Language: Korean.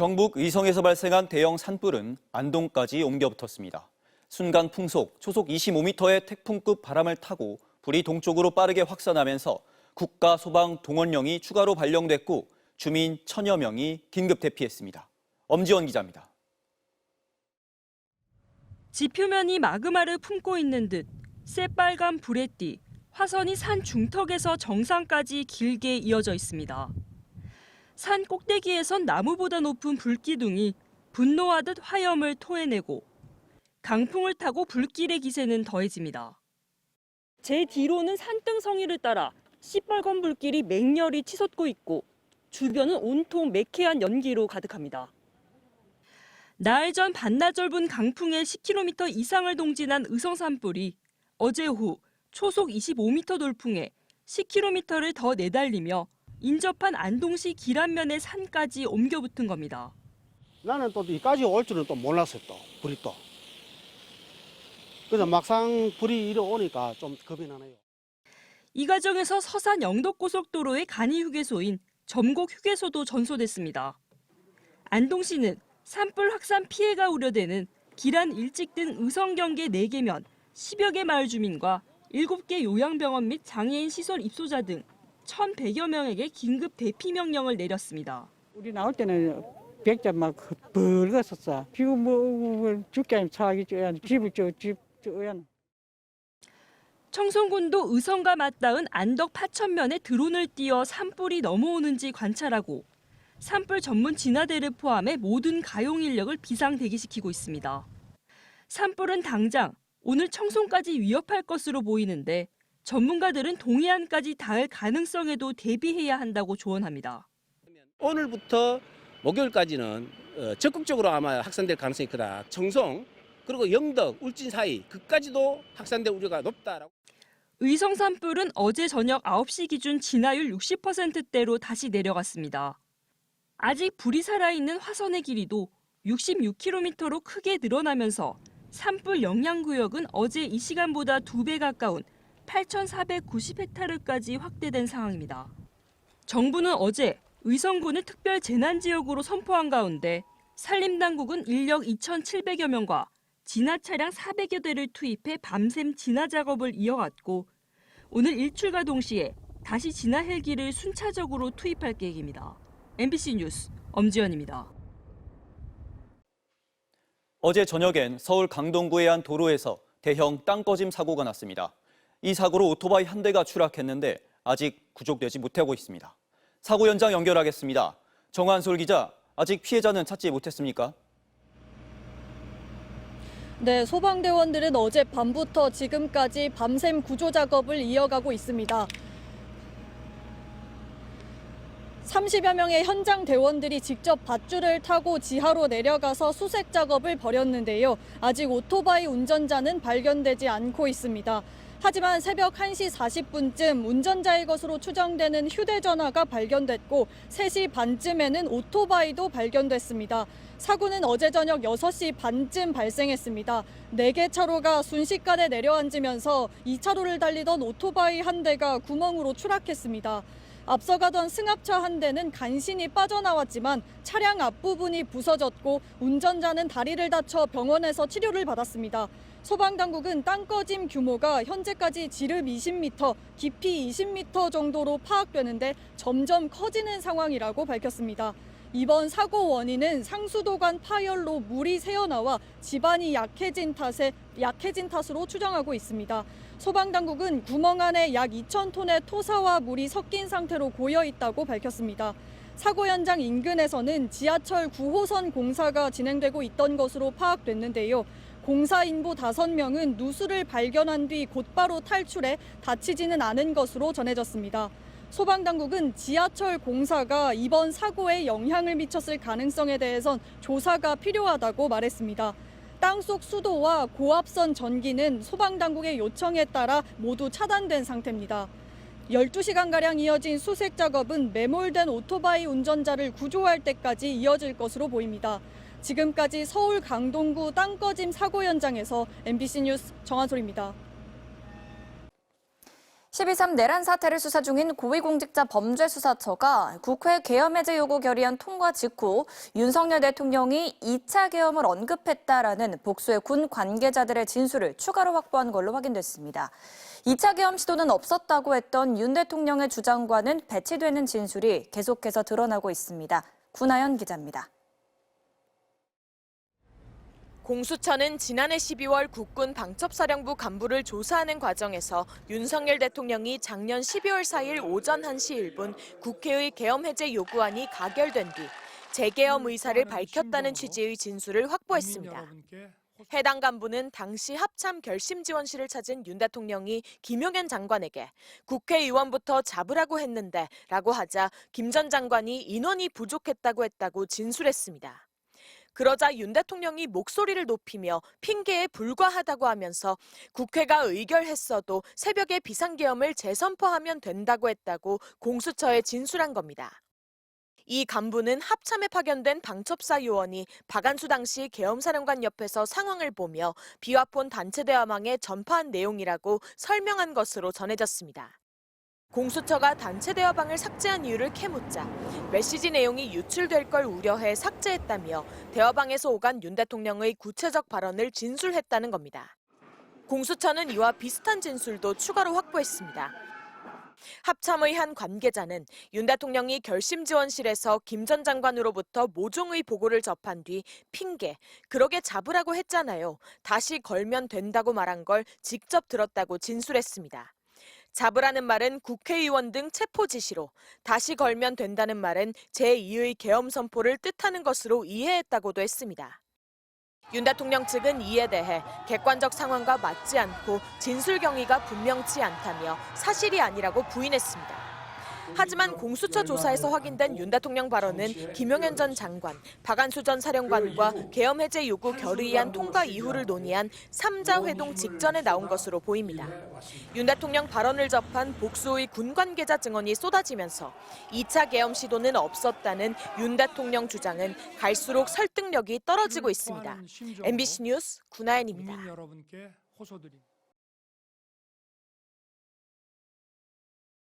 경북 의성에서 발생한 대형 산불은 안동까지 옮겨붙었습니다. 순간 풍속, 초속 25m의 태풍급 바람을 타고 불이 동쪽으로 빠르게 확산하면서 국가 소방 동원령이 추가로 발령됐고 주민 1000여 명이 긴급 대피했습니다. 엄지원 기자입니다. 지표면이 마그마를 품고 있는 듯 새빨간 불의 띠, 화선이 산 중턱에서 정상까지 길게 이어져 있습니다. 산 꼭대기에선 나무보다 높은 불기둥이 분노하듯 화염을 토해내고 강풍을 타고 불길의 기세는 더해집니다. 제 뒤로는 산등성이를 따라 시뻘건 불길이 맹렬히 치솟고 있고 주변은 온통 매캐한 연기로 가득합니다. 나흘 전 반나절 분 강풍에 10km 이상을 동진한 의성 산불이 어제 오후 초속 25m 돌풍에 10km를 더 내달리며 인접한 안동시 길안면의 산까지 옮겨붙은 겁니다. 나는 또 여기까지 올 줄은 또 몰랐어요. 또 불이 또. 그래서 막상 불이 이리 오니까 좀 겁이 나네요. 이 과정에서 서산 영덕고속도로의 간이 휴게소인 점곡 휴게소도 전소됐습니다. 안동시는 산불 확산 피해가 우려되는 길안 일직 등 의성 경계 4개면 10여 개 마을 주민과 7개 요양병원 및 장애인 시설 입소자 등 1,100여 명에게 긴급 대피 명령을 내렸습니다. 우리 나올 때는 백자 막 벌겋었어. 지금 뭐 죽게 하면 차기 줘야 집을 줘야. 청송군도 의성과 맞닿은 안덕 파천면에 드론을 띄워 산불이 넘어오는지 관찰하고 산불 전문 진화대를 포함해 모든 가용 인력을 비상 대기시키고 있습니다. 산불은 당장 오늘 청송까지 위협할 것으로 보이는데 전문가들은 동해안까지 닿을 가능성에도 대비해야 한다고 조언합니다. 오늘부터 목요일까지는 적극적으로 아마 확산될 가능성이 크다. 청송 그리고 영덕, 울진 사이 그까지도 확산될 우려가 높다라고. 의성 산불은 어제 저녁 9시 기준 진화율 60%대로 다시 내려갔습니다. 아직 불이 살아있는 화선의 길이도 66km로 크게 늘어나면서 산불 영향구역은 어제 이 시간보다 2배 가까운 8,490헥타르까지 확대된 상황입니다. 정부는 어제 의성군을 특별 재난지역으로 선포한 가운데 산림당국은 인력 2,700여 명과 진화 차량 400여 대를 투입해 밤샘 진화 작업을 이어갔고 오늘 일출과 동시에 다시 진화 헬기를 순차적으로 투입할 계획입니다. MBC 뉴스 엄지연입니다. 어제 저녁엔 서울 강동구의 한 도로에서 대형 땅꺼짐 사고가 났습니다. 이 사고로 오토바이 한 대가 추락했는데 아직 구족되지 못하고 있습니다. 사고 현장 연결하겠습니다. 정한솔 기자, 아직 피해자는 찾지 못했습니까? 네, 소방대원들은 어제 밤부터 지금까지 밤샘 구조 작업을 이어가고 있습니다. 30여 명의 현장 대원들이 직접 밧줄을 타고 지하로 내려가서 수색 작업을 벌였는데요. 아직 오토바이 운전자는 발견되지 않고 있습니다. 하지만 새벽 1시 40분쯤 운전자의 것으로 추정되는 휴대전화가 발견됐고 3시 반쯤에는 오토바이도 발견됐습니다. 사고는 어제 저녁 6시 반쯤 발생했습니다. 4개 차로가 순식간에 내려앉으면서 2차로를 달리던 오토바이 한 대가 구멍으로 추락했습니다. 앞서가던 승합차 한 대는 간신히 빠져나왔지만 차량 앞부분이 부서졌고 운전자는 다리를 다쳐 병원에서 치료를 받았습니다. 소방당국은 땅꺼짐 규모가 현재까지 지름 20m, 깊이 20m 정도로 파악되는데 점점 커지는 상황이라고 밝혔습니다. 이번 사고 원인은 상수도관 파열로 물이 새어나와 지반이 약해진 탓으로 추정하고 있습니다. 소방당국은 구멍 안에 약 2,000톤의 토사와 물이 섞인 상태로 고여 있다고 밝혔습니다. 사고 현장 인근에서는 지하철 9호선 공사가 진행되고 있던 것으로 파악됐는데요. 공사 인부 5명은 누수를 발견한 뒤 곧바로 탈출해 다치지는 않은 것으로 전해졌습니다. 소방당국은 지하철 공사가 이번 사고에 영향을 미쳤을 가능성에 대해선 조사가 필요하다고 말했습니다. 땅속 수도와 고압선 전기는 소방당국의 요청에 따라 모두 차단된 상태입니다. 12시간가량 이어진 수색 작업은 매몰된 오토바이 운전자를 구조할 때까지 이어질 것으로 보입니다. 지금까지 서울 강동구 땅꺼짐 사고 현장에서 MBC 뉴스 정한솔입니다. 12.3 내란 사태를 수사 중인 고위공직자 범죄수사처가 국회 계엄 해제 요구 결의안 통과 직후 윤석열 대통령이 2차 계엄을 언급했다라는 복수의 군 관계자들의 진술을 추가로 확보한 걸로 확인됐습니다. 2차 계엄 시도는 없었다고 했던 윤 대통령의 주장과는 배치되는 진술이 계속해서 드러나고 있습니다. 구나연 기자입니다. 공수처는 지난해 12월 국군 방첩사령부 간부를 조사하는 과정에서 윤석열 대통령이 작년 12월 4일 오전 1시 1분 국회의 계엄 해제 요구안이 가결된 뒤 재계엄 의사를 밝혔다는 취지의 진술을 확보했습니다. 해당 간부는 당시 합참 결심지원실을 찾은 윤 대통령이 김용현 장관에게 국회의원부터 잡으라고 했는데 라고 하자 김 전 장관이 인원이 부족했다고 했다고 진술했습니다. 그러자 윤 대통령이 목소리를 높이며 핑계에 불과하다고 하면서 국회가 의결했어도 새벽에 비상계엄을 재선포하면 된다고 했다고 공수처에 진술한 겁니다. 이 간부는 합참에 파견된 방첩사 요원이 박안수 당시 계엄사령관 옆에서 상황을 보며 비화폰 단체 대화망에 전파한 내용이라고 설명한 것으로 전해졌습니다. 공수처가 단체 대화방을 삭제한 이유를 캐묻자 메시지 내용이 유출될 걸 우려해 삭제했다며 대화방에서 오간 윤 대통령의 구체적 발언을 진술했다는 겁니다. 공수처는 이와 비슷한 진술도 추가로 확보했습니다. 합참의 한 관계자는 윤 대통령이 결심지원실에서 김 전 장관으로부터 모종의 보고를 접한 뒤 핑계, 그러게 잡으라고 했잖아요. 다시 걸면 된다고 말한 걸 직접 들었다고 진술했습니다. 잡으라는 말은 국회의원 등 체포 지시로, 다시 걸면 된다는 말은 제2의 계엄 선포를 뜻하는 것으로 이해했다고도 했습니다. 윤 대통령 측은 이에 대해 객관적 상황과 맞지 않고 진술 경위가 분명치 않다며 사실이 아니라고 부인했습니다. 하지만 공수처 조사에서 확인된 윤 대통령 발언은 김용현 전 장관, 박안수 전 사령관과 계엄 해제 요구 결의안 통과 이후를 논의한 3자 회동 직전에 나온 것으로 보입니다. 윤 대통령 발언을 접한 복수의 군 관계자 증언이 쏟아지면서 2차 계엄 시도는 없었다는 윤 대통령 주장은 갈수록 설득력이 떨어지고 있습니다. MBC 뉴스 구나연입니다.